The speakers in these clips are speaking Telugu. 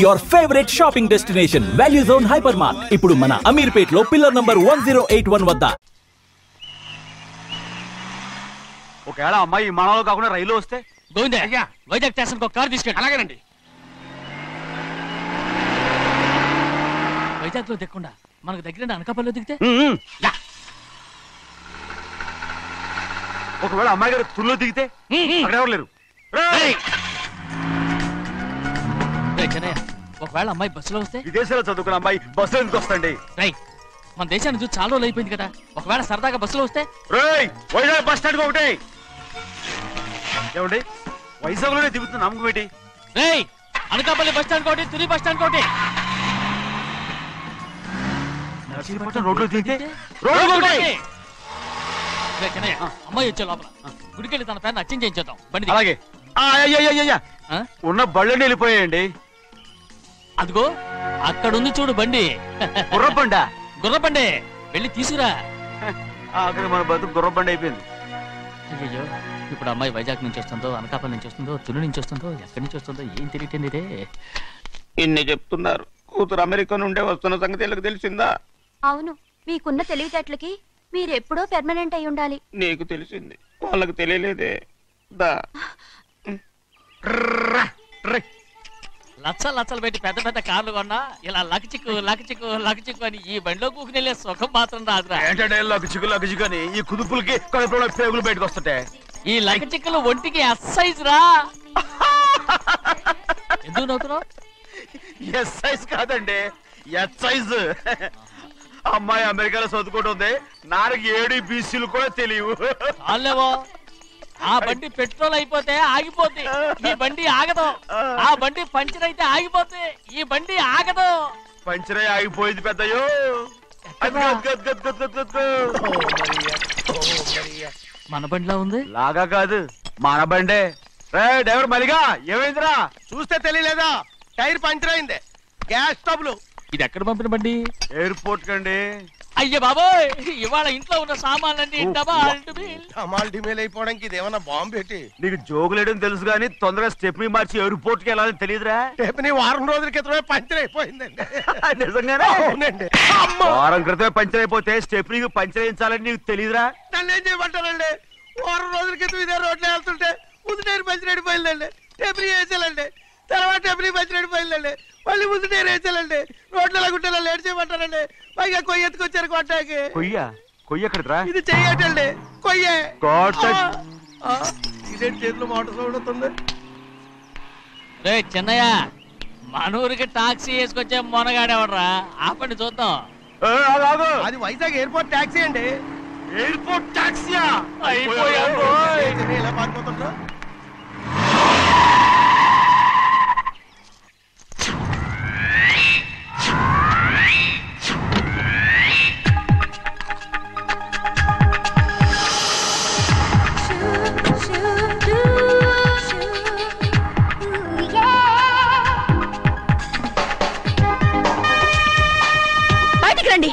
Your favorite shopping destination, Value Zone Hypermart. ఇప్పుడు మన అమీర్పేట్ లో పిల్లర్ నంబర్ 1081 వద్ద. ఒకవేళ అమ్మాయి విమానంలో కాకుండా రైలు వస్తే గోవిందే అయ్యా వైజాగ్ స్టేషన్ కు కార్ తీసుకెళ్ళి. అలాగేనండి. వైజాగ్ లో దిక్కుండా మనకు దగ్గర అనకాపల్లిలో దిగితే ఒకవేళ అమ్మాయి గారు తుల్లో దిగితే అక్కడ ఎవరు లేరు. ఒకవేళ అమ్మాయి బస్సులో వస్తే విదేశాల్లో చదువుకున్న అమ్మాయి బస్సులో ఎందుకు వస్తండి? మన దేశాన్ని చూసి చాలా రోజులు అయిపోయింది కదా. ఒకవేళ సరదాగా బస్సులో వస్తే వైజాగ్ బస్ స్టాండ్ ఒకటి ఏమండి వైజాగ్ లోనే దిగుతున్న నమ్మకం ఏంటి? అనకాపల్లి బస్ స్టాండ్ కోటి, తుని బస్ స్టాండ్ కోటి. రోడ్లో దిగితే అమ్మాయి వచ్చే లోపల గుడికెళ్ళి తన పేరుని అచ్చం చేయించేద్దాం బండి. అలాగే ఉన్న బళ్ళని వెళ్ళిపోయాయండి. అదిగో అక్కడుంది చూడు బండి. గుర్రబండ గుర్రబండి వెళ్ళి తీసుకురా. అక్కడ మన బతుకు గుర్రబండి అయిపోయింది. అయ్యో ఇప్పుడు అమ్మాయి వైజాగ్ నుంచి వస్తుందో, అనకాపల్లి నుంచి వస్తుందో, తుని నుంచి వస్తుందో, ఎక్కడి నుంచి వస్తుందో ఏం తెలియటండి రే. ఇన్ని చెప్తున్నారు, కూతురు అమెరికా నుండే వస్తున్న సంగతి వీళ్ళకి తెలిసిందా? అవును, మీకున్న తెలివితేటలకి మీరెప్పుడో పెర్మనెంట్ అయి ఉండాలి. నీకు తెలిసింది, వాళ్ళకి తెలియలేదే. లచ్చలు పెట్టి పెద్ద పెద్ద కార్లు కొన్నా ఇలా లకచిక్కు లకచిక్కు లకచిక్కు అని ఈ బండిలో కూకుని వెళ్ళే సుఖం మాత్రం రాదురా. ఏంటంటే లకచిక్కు అని ఈ కుదుపులకి కడుపులో పేగులు బయటకు వస్తుంటే ఈ లకచిక్కులు ఒంటికి ఎక్సైజ్ రా. ఎందుకు నవ్వుతున్నావు? ఎక్సైజ్ కాదండి, ఎక్సైజ్. అమ్మాయి అమెరికాలో చదువుకుంటుంది, నాకు ADBCలు కూడా తెలియవు. చాలేవో, ఆ బండి పెట్రోల్ అయిపోతే ఆగిపోద్ది, ఈ బండి ఆగదు. ఆ బండి పంచర్ అయితే ఆగిపోద్ది, ఈ బండి ఆగదు. పంచరే ఆగిపోయింది పెద్దయ్యో. మన బండిలా ఉంది. లాగా కాదు, మన బండే. డ్రైవర్ మలిగా ఏమైందిరా? చూస్తే తెలియలేదా? టైర్ పంచర్ అయింది. గ్యాస్ స్టవ్లు. ఇది ఎక్కడ పంపిన బండి? ఎయిర్పోర్ట్ కండి. అయ్య బాబోయ్, ఇవాళ ఇంట్లో ఉన్న సామాన్లన్నీ డమాల్ డిమేల్ అయిపోవడానికి ఇదేమన్నా బాంబు పెట్టి. నీకు జోగులేయడం తెలుసు కానీ తొందరగా స్టెప్ని మార్చి ఎయిర్పోర్ట్ కి వెళ్ళాలని తెలియదురా? స్టెప్ని వారం రోజుల క్రితమే పంచర్ అయిపోయిందండి. నిజంగానే? అవునండి. వారం క్రితమే పంచర్ అయిపోతే స్టెప్నీకి పంచర్ వేయించాలని నీకు తెలియదురా? నన్ను ఏం చేయమంటారండి? వారం రోజుల క్రితం ఇదే రోడ్లో వెళ్తుంటే ముందు టైర్ పంచర్ అయిపోయిందండి. స్టెప్ని వేసాలండి, తర్వాత స్టెప్ని పంచర్ అయిపోయిందండి, మళ్ళీ ముందు టైర్ వేసాలండి. రోడ్లు ఎలాగుంటే లేట్ చేయమంటారండి. పైగా కొయ్య ఎత్తుకొచ్చారు కొట్టాకి. కొయ్య ఎక్కడిరా? ఇది చెయ్యటండి, కొయ్యే. ఇదేంటి చేతిలో మోటార్ సౌండ్ అవుతుంది? రే చిన్నయ్య, మనూరికి టాక్సీ వేసుకొచ్చే మొనగాడేవడరా? ఆపండి చూద్దాం. అది వైజాగ్ ఎయిర్పోర్ట్ టాక్సీ అండి. ఎయిర్పోర్ట్ టాక్సీయా? ఇలా పారిపోతుండ్రా? బయటికి రండి.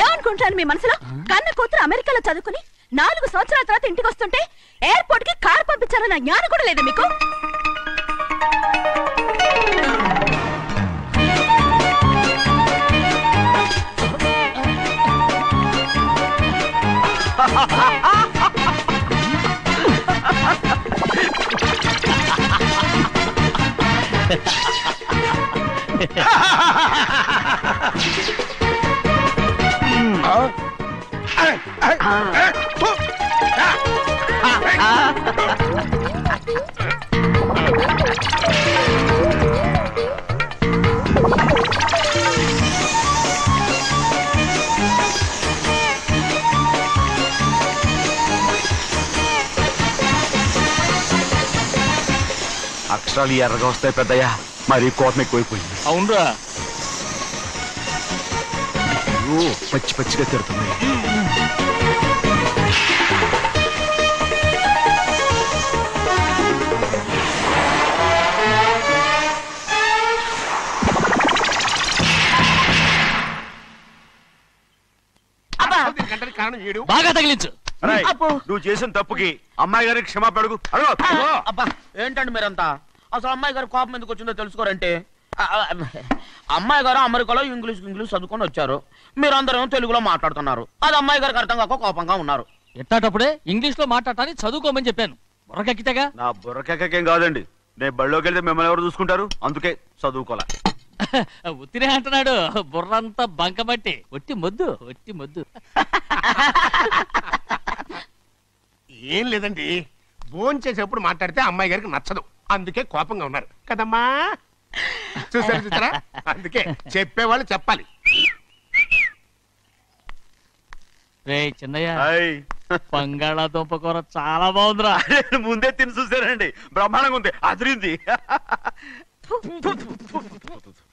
ఏమనుకుంటాను మీ మనసులో? కన్న కూతురు అమెరికాలో చదువుకుని 4 సంవత్సరాల తర్వాత ఇంటికి వస్తుంటే ఎయిర్పోర్ట్ కి కార్ పంపించాలన్న జ్ఞానం కూడా లేదా మీకు? అక్షరాలు ఎర్రగా వస్తాయి పెద్దయ్యా, మరి కోపం ఎక్కువైపోయింది. అవునరా, పచ్చి పచ్చిగా తిడుతుంది. దీనికంటే కారణం ఏడు. బాగా తగిలించు. రేయ్, నువ్వు చేసిన తప్పుకి అమ్మాయి గారికి క్షమాపణ అడుగు. అడుగు. అబ్బా ఏంటండి మీరంతా? అసలు అమ్మాయి గారు కోపం ఎందుకు వచ్చిందో తెలుసుకోరంటే, అమ్మాయి గారు అమెరికాలో ఇంగ్లీష్ చదువుకొని వచ్చారు, మీరందరూ తెలుగులో మాట్లాడుతున్నారు. అది అమ్మాయి గారికి అర్థం కాక కోపంగా ఉన్నారు. ఎట్టాటప్పుడే ఇంగ్లీష్ లో మాట్లాడటానికి చదువుకోమని చెప్పాను. బుర్రకెక్కితేగా. నా బుర్రకేకేం కాదండి, నేను బళ్ళోకి వెళ్తే మిమ్మల్ని ఎవరు చూసుకుంటారు, అందుకే చదువుకోలే. ఉత్తినే అంటున్నాడు. బుర్రంతా బంకబట్టి. ఒట్టి మొద్దు. ఏం లేదండి, భోజనం చేసేప్పుడు మాట్లాడితే అమ్మాయి గారికి నచ్చదు, అందుకే కోపంగా ఉన్నారు కదమ్మా. చూసారా? అందుకే చెప్పేవాళ్ళు చెప్పాలి. రే చిన్నయ్య, హాయ్. బంగాళాదుంప కూర చాలా బాగుందిరా. ముందే తిని చూసారండి, బ్రహ్మాండంగా ఉంది, అదిరింది.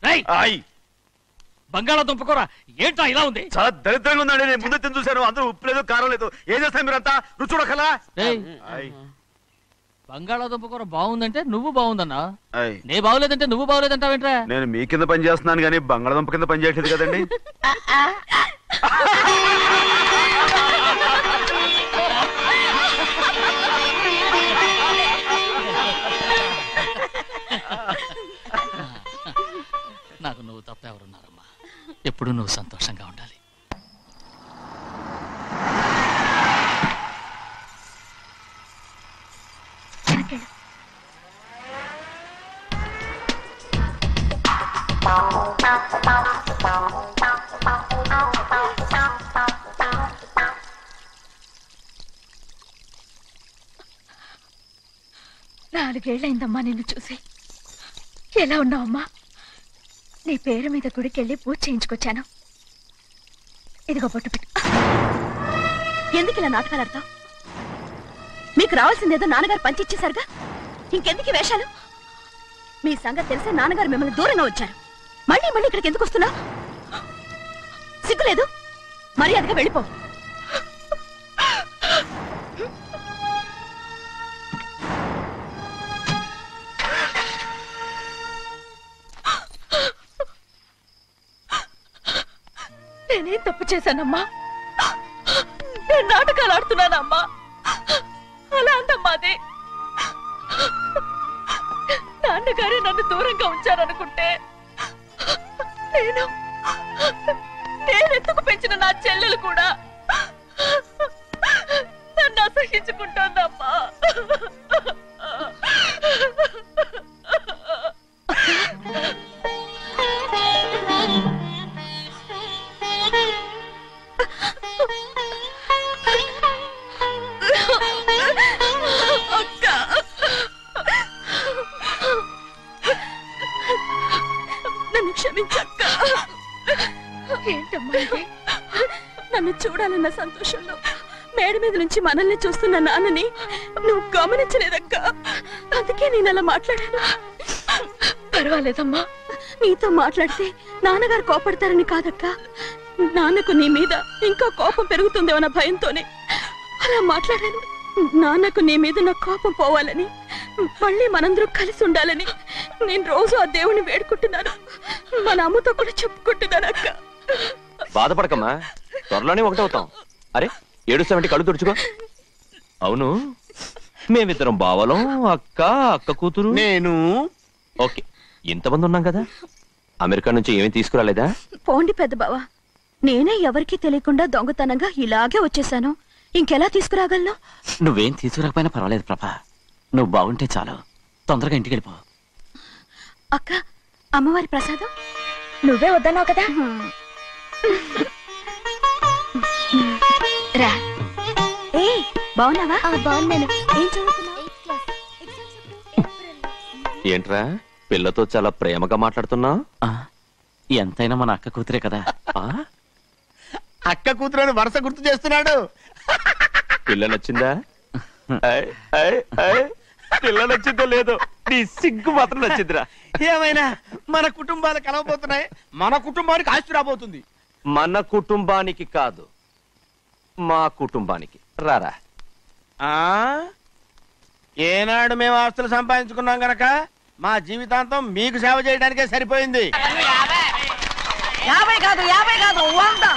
రేయ్, హాయ్. బంగాళాదుంప కూర ఏంట్రా ఇలా ఉంది? చాలా దరిద్రంగా ఉందండి, నేను ముందే తిని చూశాను, అందరూ ఉప్పు లేదు కారం లేదు. ఏం చేస్తాను మీరంతా, రుచి చూడకలా. రేయ్, హాయ్. బంగాళాదుంప కూర బాగుందంటే నువ్వు బాగుందన్నా, హాయ్. నే బాగులేదంటే నువ్వు బాగులేదంటావేంట్రా? నేను మీ కింద పని చేస్తున్నాను కానీ బంగాళదుంప కింద పని చేయట్లేదు కదండి. నాకు నువ్వు తప్ప ఎవరున్నారమ్మా? ఎప్పుడు నువ్వు సంతోషంగా ఉండాలి. నాలుగేళ్లైందమ్మా నిన్ను చూసి. ఎలా ఉన్నావమ్మా? నీ పేరు మీద గుడికెళ్ళి పూజ చేయించుకొచ్చాను. ఇదిగో బొట్టు పెట్టు. ఎందుకు ఇలా నాటకాలు ఆడతావు? మీకు రావాల్సిందేదో నాన్నగారు పంచిచ్చేశారుగా, ఇంకెందుకు వేషాలు? మీ సంగతి తెలిసే నాన్నగారు మిమ్మల్ని దూరంగా వచ్చారు. మళ్ళీ మళ్ళీ ఇక్కడికి ఎందుకు వస్తున్నావు? సిగ్గులేదు? మర్యాదగా వెళ్ళిపో. నేనేం తప్పు చేశానమ్మా? నేను నాటకాలు ఆడుతున్నానమ్మా. అలా అందమ్మా అది. నాన్నగారే నన్ను దూరంగా ఉంచారనుకుంటే నేనెత్తుకు పెంచిన నా చెల్లెలు కూడా నన్ను అసహించుకుంటోందమ్మా. నన్ను క్షమించక్క. ఏంటమ్మా ఇది? నన్ను చూడాలన్న సంతోషంలో మేడ మీద నుంచి మనల్ని చూస్తున్న నాన్నని నువ్వు గమనించలేదక్క. అందుకే నేను అలా మాట్లాడాను. పర్వాలేదమ్మా, నీతో మాట్లాడితే నాన్నగారు కోపడతారని కాదక్క. నాన్నకు నీ మీద ఇంకా కోపం పెరుగుతుందేమన్న భయంతోనే అలా మాట్లాడాను. నాన్నకు నీ మీద నా కోపం పోవాలని, మళ్ళీ మనందరూ కలిసి ఉండాలని నేను రోజు ఆ దేవుని వేడుకుంటున్నాను. మన అమ్మతో కూడా చెప్పుకుంటున్నాను అక్క. బాధపడకమ్మా, త్వరలోనే ఒకటవుతాం. అరే ఏడుస్తామంటే కళ్ళు తుడుచుకో. అవును, మేమిద్దరం బావలం, అక్క కూతురు, నేను. ఓకే, ఇంతమంది ఉన్నాం కదా. అమెరికా నుంచి ఏమీ తీసుకురాలేదా? పోండి పెద్ద బావా, నేనే ఎవరికీ తెలియకుండా దొంగతనంగా ఇలాగే వచ్చేసాను. ఇంకెలా తీసుకురాగలను? నువ్వేం తీసుకురాకపోయినా పర్వాలేదు ప్రభా, నువ్వు బాగుంటే చాలు. తొందరగా ఇంటికి వెళ్ళిపో. అక్క, అమ్మవారి ప్రసాదం నువ్వే వద్దన్నావు కదా. రా. ఏ బాగున్నావా? బాగున్నాను. ఏం చదువుతున్నావు? ఏంట్రా పిల్లతో చాలా ప్రేమగా మాట్లాడుతున్నావు? ఎంతైనా మన అక్క కూతురే కదా. అక్క కూతురు వరుస గుర్తు చేస్తున్నాడు. పిల్ల నచ్చిందా? పిల్ల నచ్చిందో లేదో, నీ సిగ్గు మాత్రం నచ్చిందిరా. ఏమైనా మన కుటుంబాలు కలవబోతున్నాయి, మన కుటుంబానికి ఆస్తి రాబోతుంది. మన కుటుంబానికి కాదు, మా కుటుంబానికి. రారా. ఏనాడు మేము ఆస్తులు సంపాదించుకున్నాం గనక మా జీవితాంతం మీకు సేవ చేయడానికే సరిపోయింది. 50 కాదు 100.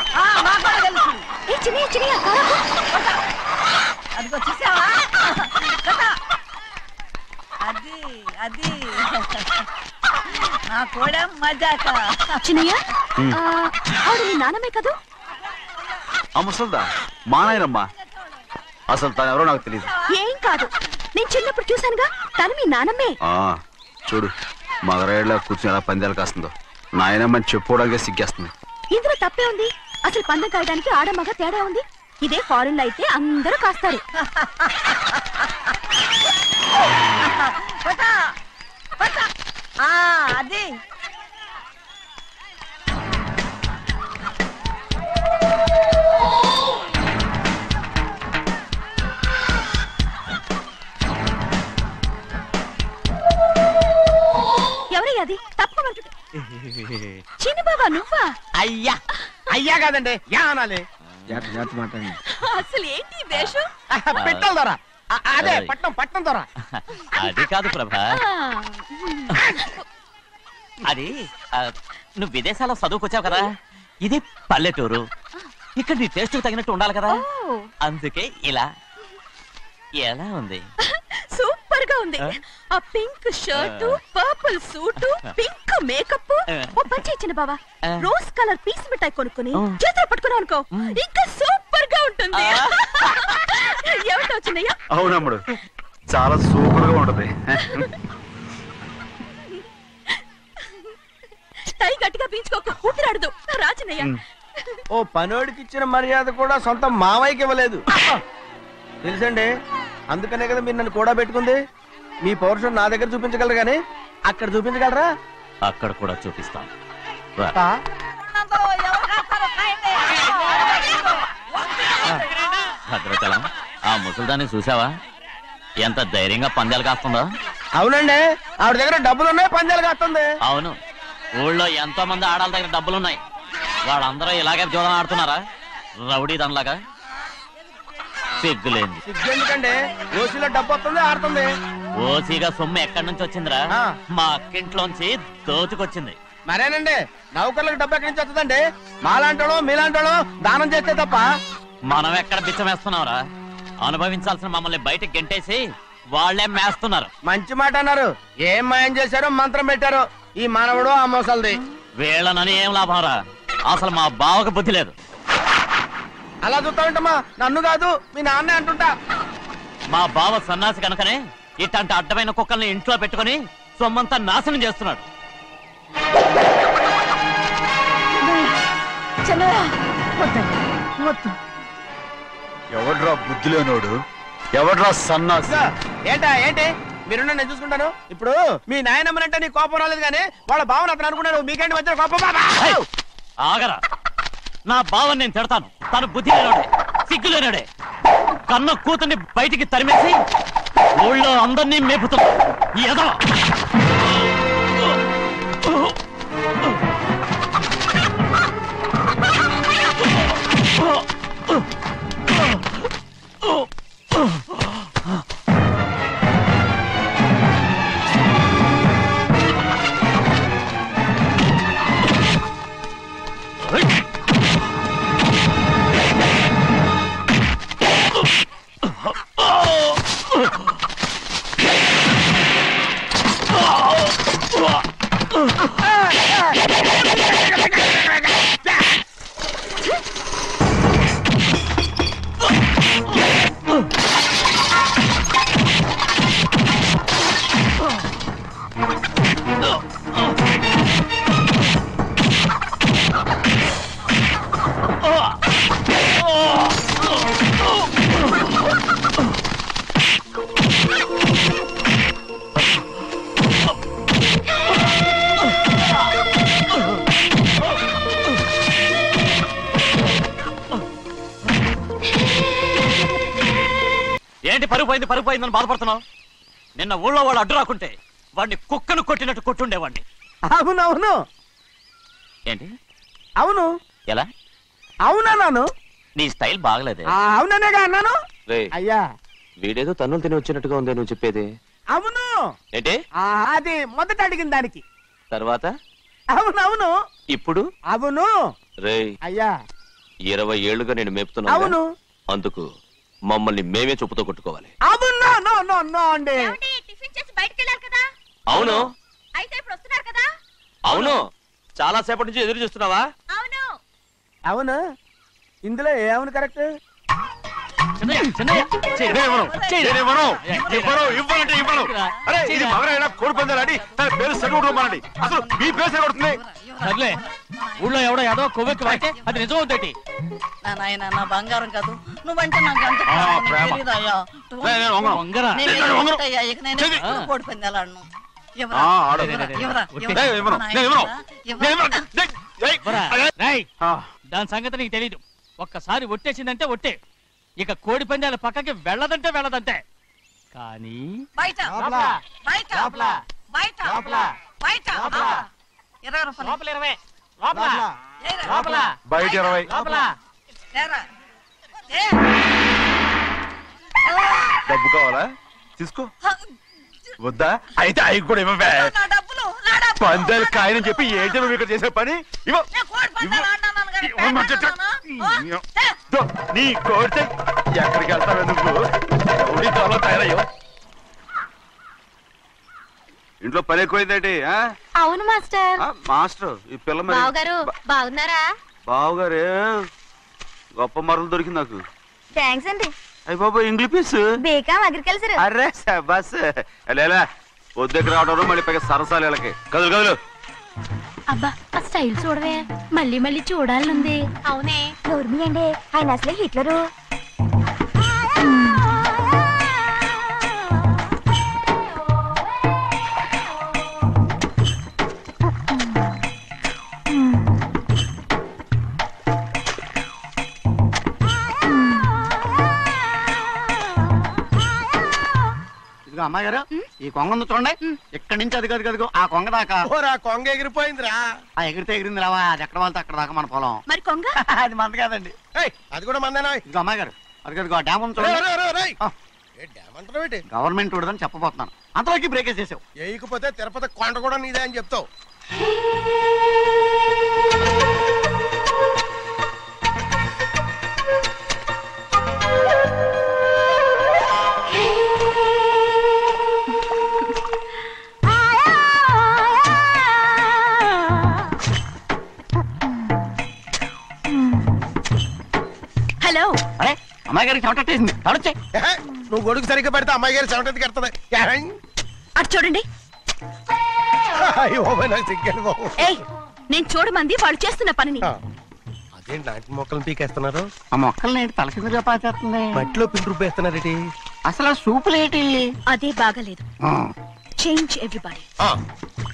చిన్నయ్య కారకు అదిగో చూసావా అది అది నా కూడా మజాక. చిన్నయ్య ఆవిడ మీ నాన్నమే కదూ? ముసల్దా మా నాయనమ్మా. అసలు తను ఎవరో నాకు తెలియదు. ఏం కాదు, నేను చిన్నప్పుడు చూశానుగా, తను మీ నాన్నమ్మే. చూడు మగరాయిలా కూర్చుని ఎలా పందాలు కాస్తుందో. నాయనమ్మని చెప్పుకోవడానికి సిగ్గేస్తుంది. ఇందులో తప్పే ఉంది? అసలు పందెం కాయడానికి ఆడమగ తేడా ఉంది. ఇదే ఫారెన్ లో అయితే అందరూ కాస్తారు. అది ఎవరయ్యా అది? తప్పమంటు చిన్ని బాబా నువ్వా? అయ్యా అయ్యా కాదండి యా అనాలి. అసలు ఏంటి వేషం? పెట్టాలి దొర. అదే పట్నం పట్నం దొర. అది కాదు ప్రభా, అది నువ్వు విదేశాల్లో చదువుకొచ్చావు కదా, ఇది పల్లెటూరు. ఇక్కడ నీ టేస్ట్ తగినట్టు ఉండాలి కదా, అందుకే ఇలా. ఎలా ఉంది? సూపర్ గా ఉంది. ఆ pink shirt, purple suit, pink makeup. ఓ పని ఇచ్చిన బావా, రోజ్ కలర్ పీస్ మిఠాయి కొనుక్కుని చేతిలో పట్టుకున్నావు అనుకో, ఇంకా సూపర్ గా ఉంటుంది. ఏమిటో చిన్నయ్య? అవునమ్ముడు, చాలా సూపర్ గా ఉంటది. టై గట్టిగా పీంచుకోకు, ఊపిరాడదు. రా చిన్నయ్య. ఓ పనోడికి ఇచ్చిన మర్యాద కూడా సొంత మావయ్యకి ఇవ్వలేదు తెలుసండి. అందుకనే కదా మీరు నన్ను కూడా పెట్టుకుంది. మీ పౌరుషం నా దగ్గర చూపించగలరు కానీ అక్కడ చూపించగలరా? అక్కడ కూడా చూపిస్తాను. భద్రాచలం, ఆ ముసల్దాన్ని చూసావా? ఎంత ధైర్యంగా పందాలు కాస్తుందో. అవునండి, ఆవిడ దగ్గర డబ్బులున్నాయి, పందాలు కాస్తుంది. అవును, ఊళ్ళో ఎంతో మంది ఆడాళ్ళ దగ్గర డబ్బులున్నాయి. వాళ్ళందరూ ఇలాగే జోదం ఆడుతున్నారా? రౌడీ దానిలాగా. సిగ్గులేంది. సిగ్గెందుకండి? ఓసీలో డబ్బు వస్తుంది, ఆడుతుంది. ఓసీగా సొమ్ము ఎక్కడి నుంచి వచ్చిందిరా? మా అక్కింట్లోంచి దోచుకొచ్చింది. మరేనండి, నౌకర్లకు డబ్బు ఎక్కడి నుంచి వస్తుందండి? మాలాంటోళ్ళు మీలాంటోళ్ళు దానం చేస్తే తప్ప. మనం ఎక్కడ బిచ్చం వేస్తున్నావురా? అనుభవించాల్సిన మమ్మల్ని బయటకు గెంటేసి వాళ్లే మేస్తున్నారు. మంచి మాట అన్నారు. ఏం మాయం చేశారో మంత్రం పెట్టారో ఈ మానవుడు ఆ మోసల్ది. వీళ్ళనని ఏం లాభంరా? అసలు మా బావకు బుద్ధి లేదు. అలా చూస్తా ఉంటామా? నన్ను కాదు మీ నాన్నే అంటుంటా. మా బావ సన్నాసి కనుకనే ఇట్లాంటి అడ్డమైన కుక్కల్ని ఇంట్లో పెట్టుకుని సొమ్మంతా నాశనం చేస్తున్నాడు. ఎవడ్రా బుద్ధిలేనోడు? ఎవడ్రా సన్నాసి? ఏంటి మీరు నేను చూసుకుంటాను. ఇప్పుడు మీ నాయనమ్మనంటే నీ కోపం రాలేదు కానీ వాళ్ళ భావన అతను అనుకున్నాడు. మీకేంటి వచ్చిన కోపం? ఆగరా, నా బావని నేను తిడతాను. తను బుద్ధి లేనాడే, సిగ్గు లేనాడే. కన్న కూతుర్ని బయటికి తరిమేసి ఊళ్ళో అందరినీ మేపుతున్నాడు. ఎదవ ఏంటి పరుగు పోయిందని బాధపడుతున్నావు? నిన్న ఊళ్ళో వాడు అడ్డు రాకుంటే వాడిని కుక్కను కొట్టినట్టు కొట్టుండేవాడిని. అవునవును. ఏంటి? అవును. ఎలా? అవునన్నాను. నీ స్టైల్ బాగలేదే. అవుననేగా అన్నాను. అయ్యా, వీడేదో తన్నులు తిని వచ్చినట్టుగా ఉంది నువ్వు చెప్పేది. అవును. ఏంటి? అది మొదట అడిగిన దానికి. తర్వాత అవునవును. ఇప్పుడు అవును. రేయ్, అయ్యా, 20 ఏళ్లుగా నేను మేపుతున్నా. అవును. అందుకు మమ్మల్ని మేమే చెప్పుతో కొట్టుకోవాలి. అండి. టిఫిన్ చేసి బయటికి వెళ్ళారు కదా? అవును. అయితే ఇప్పుడు వస్తున్నారు కదా? అవును. చాలా సేపటి నుంచి ఎదురు చూస్తున్నావా? అవును. అవును. ఇందులో ఏమవును కరెక్ట్? సర్లే, ఊళ్ళో ఎవడో ఏదో కొవ్వెక్కి వాడితే అది నిజం అవుతాయి. నాయన నా బంగారం కాదు నువ్వంటే నాకు ఎంత తెలీదయ్యా. వంగరా ఇక నేను కోడి పందాలను దాని సంగతి నీకు తెలీదు. ఒక్కసారి ఒట్టేసిందంటే ఒట్టే. ఇక కోడి పందాల పక్కకి వెళ్ళదంటే వెళ్ళదంటే. కానీ బయట బయట బయట బయట 20 రూపాయలు లోపల 20 లోపల బయట 20 డబ్బు కావాలా? తీసుకో. వద్దా? అయితే అవి కూడా ఇవ్వవే. పందాలు కాయని చెప్పి ఏంటి నువ్వు ఇక్కడ చేసే పని? నీ కోరితే ఎక్కడికి వెళ్తావే నువ్వు? తయారయ్యో. ఇంట్లో పని ఎక్కువైందేంటి? అవును మాస్టర్. మాస్టర్ ఈ పిల్ల మరి బావగారు బాగున్నారా? బావగారే గొప్ప మరలు దొరికింది నాకు. థ్యాంక్స్ అండి. అయ్యి బాబు ఇంగ్లీష్ పీస్ బీకామ్ అగ్రికల్చర్. అరే బస్ లేలా పొద్దుకి రావడం మళ్ళీ పైగా సరసాలు వీళ్ళకి. కదులు కదులు. అబ్బా ఆ స్టైల్ చూడవే, మళ్ళీ మళ్ళీ చూడాలనుంది. అవునే నోర్మి అండి, ఆయన అసలే హిట్లరు. అమ్మాయి గారు ఈ కొంగ ఉంది చూడండి. ఇక్కడి నుంచి అది కదిగో ఆ కొంగ దాకా. కొంగ ఎగిరిపోయిందిరా. ఆ ఎగిరితే ఎగిరింది రావా, అది ఎక్కడ వాళ్ళతో అక్కడ దాకా మన పొలం. మరి కొంగ అది మంద కాదండి. అది కూడా మందేనా? ఇదిగో అమ్మాయి గారు అది కదిగో డ్యామ్ ఉంది చూడండి. గవర్నమెంట్ ఉండదని చెప్పబోతున్నాను. అంతలోకి బ్రేక్ వేసేసావు. వేయకపోతే తిరుపతి కొండ కూడా నీదే అని చెప్తావు. హలో. అరే అమ్మాయి గారికి చెమటేసింది. తడొచ్చే. నువ్వు గొడుగు సరిగ్గా పెడితే అమ్మాయి గారి చెమటకి కడుతుంది. అటు చూడండి. ఏయ్, నేను చూడమంది వాళ్ళు చేస్తున్న పనిని. అదేంటి నాటి మొక్కలను పీకేస్తున్నారు? ఆ మొక్కల్ని తల కిందగా పాచేస్తుంది. మట్టిలో పిండి రూపేస్తున్నారేటి? అసలు సూపులేటి? అదే బాగలేదు. Change everybody.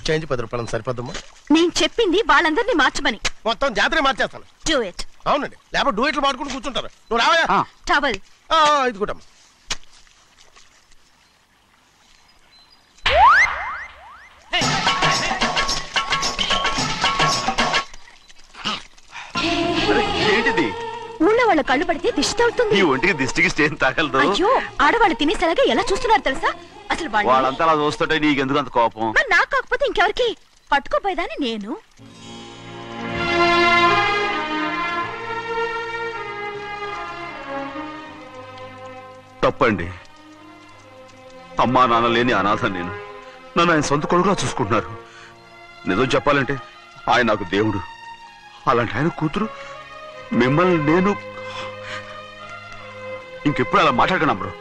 చేంజ్ 10 రూపాయలు సరిపోద్దమ్మా. నేను చెప్పింది వాళ్ళందరినీ మార్చమని. మొత్తం జాతర మార్చేస్తాను. Do it. అవునండి, లేకపోతే డూయిట్లు మాడుకుంటూ కూర్చుంటారు. నువ్వు రావా? టవల్ ఇది కూడా ఏంటిది? ఊళ్ళో వాళ్ళ కళ్ళు పడితే దిష్టి తగులుతుంది. ఈ ఒంటికి దిష్టికి స్టేన్ తగలదు. అయ్యో, ఆడవాళ్ళు తినేసరిగా ఎలా చూస్తున్నారు తెలుసా? అసలు వాళ్ళంతా అలా చూస్తుంటే నీకెందుకు అంత కోపం? మరి నాకు కాకపోతే ఇంకెవరికి? పట్టుకోపోయేదాన్ని నేను. తప్పండి. అమ్మా నాన్న లేని అనాథ నేను. నన్ను ఆయన సొంత కొడుకులా చూసుకుంటున్నారు. నిజం చెప్పాలంటే ఆయన నాకు దేవుడు. అలాంటి ఆయన కూతురు మిమ్మల్ని నేను ఇంకెప్పుడు అలా మాట్లాడగలను బ్రో.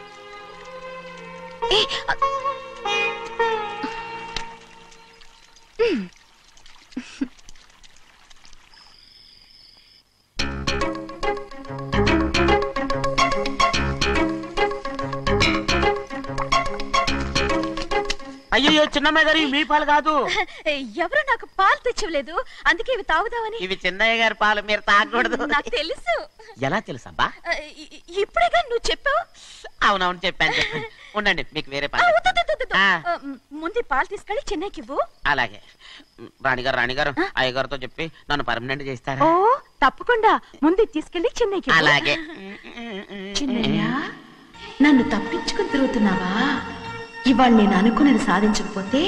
అయ్యో చిన్నమ్మాయి గారు మీ పాలు కాదు. ఎవరు నాకు పాలు తెచ్చలేదు, అందుకే ఇవి తాగుదామని. ఇవి చిన్నయ్య గారి పాలు, మీరు తాగకూడదు. నాకు తెలుసు. ఎలా తెలుసబ్బా? ఇప్పుడేగా నువ్వు చెప్పావు. అవునవును చెప్పాను. ఉండండి, మీకు వేరే పాలు. ముందు పాలు తీసుకెళ్ళి చెన్నైకి ఇవ్వు. అలాగే. రాణిగారు అయ్యగారితో చెప్పి నన్ను పర్మనెంట్ చేస్తారా? ఓ తప్పకుండా. ముందు తీసుకెళ్ళి చెన్నైకి. అలాగే. చిన్నయ్య, నన్ను తప్పించుకుని తిరుగుతున్నావా? ఇవాళ నేను అనుకున్నది సాధించకపోతే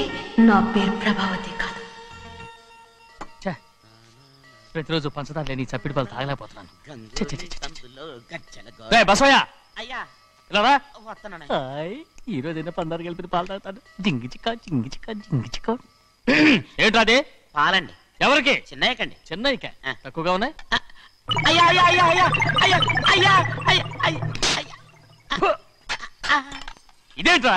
నా పేరు ప్రభావతి కాదు. ప్రతిరోజు పంచదార లేని చప్పిడి పాలు తాగలేకపోతున్నాను. బసవయ్య అయ్యా ఇలా రా. వస్తానండి. హాయ్, ఈ రోజైనా పందారు కలిపిన పాలు తాగుతాను. జింగి చిక్క జింగి చిక్క జింగి చిక్క. ఏంట్రా అదే? పాలండి. ఎవరికి? చిన్నయ్యకండి. చిన్నయ్యక తక్కువగా ఉన్నాయి. అయ్యా అయ్యా అయ్యా అయ్యా అయ్యా అయ్యా అయ్యా అయ్యా అయ్యా. ఇదేంట్రా,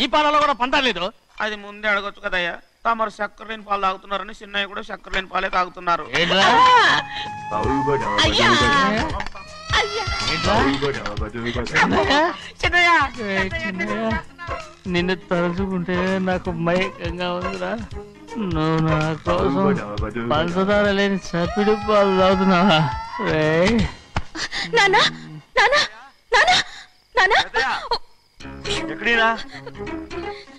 ఈ పాలలో కూడా పందారు లేదు? అది ముందే అడగొచ్చు కదయ్యా. తమరు చక్కెర లేని పాలు తాగుతున్నారని చిన్నయ్య కూడా చక్కెర లేని పాలే తాగుతున్నారు. ఏంట్రా? అయ్యా అయ్యా చిన్నయ్య చిన్నయ్య, నిన్ను తలుచుకుంటే నాకు మైకంగా ఉందిరా. నువ్వు నా కోసం పంచదార లేని చప్పిడి పాలు తాగుతున్నావా? నానా నానా నానా నానా ఎక్కడీరా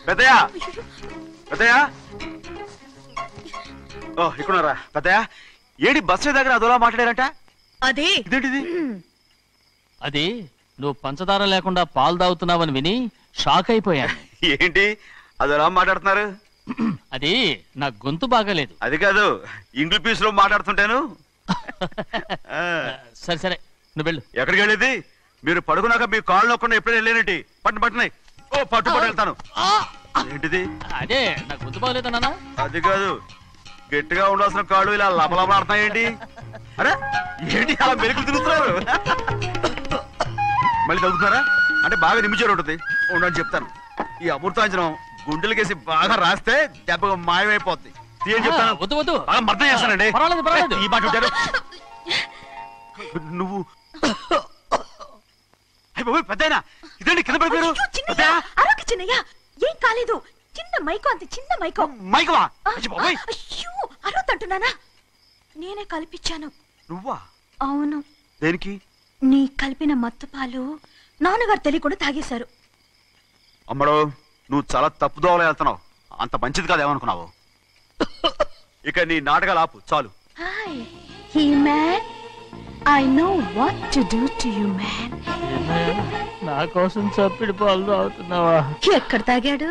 పెద్దయా? పెద్దయా? ఓ ఇక్కడున్నారా పెద్దయా? ఏడి బస్సు దగ్గర అదోలా మాట్లాడారంట. అదే ఇదేంటిది? అది నువ్వు పంచదార లేకుండా పాలు తాగుతున్నావని విని షాక్ అయిపోయాను. ఏంటి అదోలా మాట్లాడుతున్నారు? అది నా గొంతు బాగాలేదు. అది కాదు, ఇంగ్లీష్ పీస్ లో మాట్లాడుతుంటాను. సరే సరే, నువ్వు వెళ్ళు. ఎక్కడికి వెళ్ళేది? మీరు పడుకున్నాక మీ కాళ్ళు నొక్కకుండా ఎప్పుడైనా వెళ్ళేనంటి? పట్టునాయి. ఓ పట్టు వెళ్తాను. ఏంటిది? అదే నా గొంతు బాగలేదు నాన్న. అది కాదు, గట్టిగా ఉండాల్సిన కాళ్ళు ఇలా లపలపలాడుతున్నాయేంటి? అరే ఏంటి అలా మెరుకులు తిరుగుతున్నారు? మళ్ళీ తగ్గుతున్నారా? అంటే బాగా నిమిషాలు ఉంటుంది. ఉండని చెప్తాను. ఈ అమృతాంజనం గుండెలకేసి బాగా రాస్తే దెబ్బగా మాయమైపోద్ది. తీయని చెప్తాను. వద్దు వద్దు, బాగా మర్దం చేస్తానండి. పర్వాలేదు పర్వాలేదు. ఈ మాట ఉంటారు నువ్వు. పెద్దయినా ఇదండి కింద పడిపోయారు. అరొక చిన్నయ్య, ఏం కాలేదు. చిన్న మైకో, అంత చిన్న మైకో. మైకవా? అయ్యో అరవతంటున్నానా? నేనే కల్పించాను. నువ్వా? అవును. దేనికి? నీ కలిపిన మత్తు పాలు నాన్నగారు తెలియకుండా తాగేశారు. అమ్మడో, నువ్వు చాలా తప్పుదోవలో వెళ్తున్నావు. అంత మంచిది కాదు ఏమనుకున్నావు? ఇక నీ నాటకాలు ఆపు చాలు. Hi he man, I know what to do to you man. నా కోసం చప్పిడి పాలు తాగుతున్నావా? ఎక్కడ తాగాడు?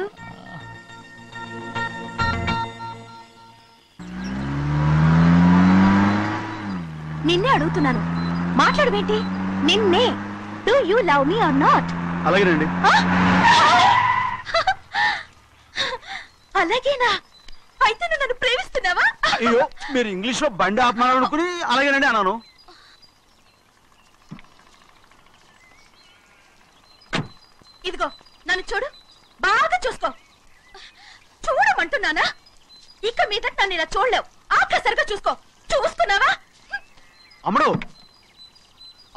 నిన్నే అడుగుతున్నాను, మాట్లాడవేంటి? నిన్నే. Do you love me or not? అలాగేనండి. అలాగేనా? అయితే నువ్వు నన్ను ప్రేమిస్తున్నావా? అయ్యో, మీరు ఇంగ్లీష్ లో బండి ఆపమాలనుకుని అలాగేనండి అన్నాను. ఇదిగో నన్ను చూడు, బాగా చూసుకో. చూడమంటున్నానా? ఇక మీద నన్ను ఇలా చూడలేవు. ఆఖసరిగా చూసుకో. చూస్తున్నావా? అమ్మడు